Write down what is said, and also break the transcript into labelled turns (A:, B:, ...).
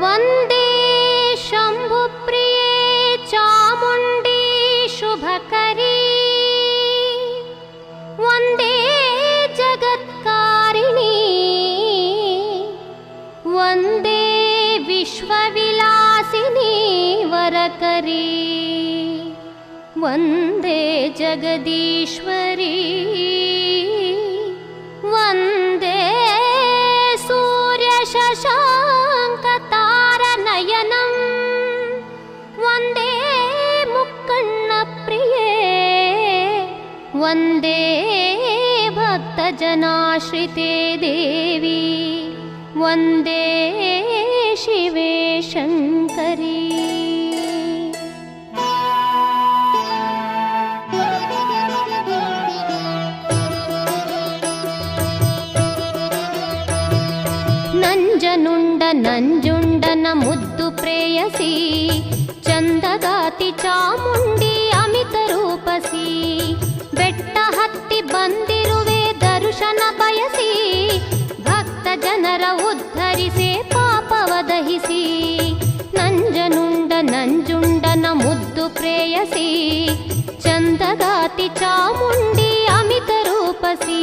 A: ವಂದೇ ಶಂಭುಪ್ರಿಯೇ ಚಾಮುಂಡಿ ಶುಭಕರೀ ವಂದೇ ಜಗತ್ಕಾರಿಣೀ ವಂದೇ ವಿಶ್ವವಿಲಾಸಿನಿ ವರಕರೀ ವಂದೇ ಜಗದೀಶ್ವರೀ ವಂದೇ ಸೂರ್ಯ ಶಶಾಂಕ ತಾರನಯನಂ ವಂದೇ ಮುಕ್ಕಣ್ಣ ಪ್ರಿಯೇ ವಂದೇ ಭಕ್ತಜನಾಶ್ರಿತೆ ದೇವಿ ವಂದೇ ಶಿವೆ ಶಂಕರೀ. ನಂಜನುಂಡ ನಂಜುಂಡನ ಮುದ್ದು ಪ್ರೇಯಸಿ ಚಂದಗಾತಿ ಚಾಮುಂಡಿ ಅಮಿತ ರೂಪಸಿ ಬೆಟ್ಟ ಹತ್ತಿ ಬಂದಿರುವೆ ದರ್ಶನ ಬಯಸಿ ಭಕ್ತ ಜನರ ಉದ್ಧರಿಸೆ ಪಾಪವ ದಹಿಸಿ ನಂಜನುಂಡ ನಂಜುಂಡನ ಮುದ್ದು ಪ್ರೇಯಸಿ ಚಂದಗಾತಿ ಚಾಮುಂಡಿ ಅಮಿತ ರೂಪಸಿ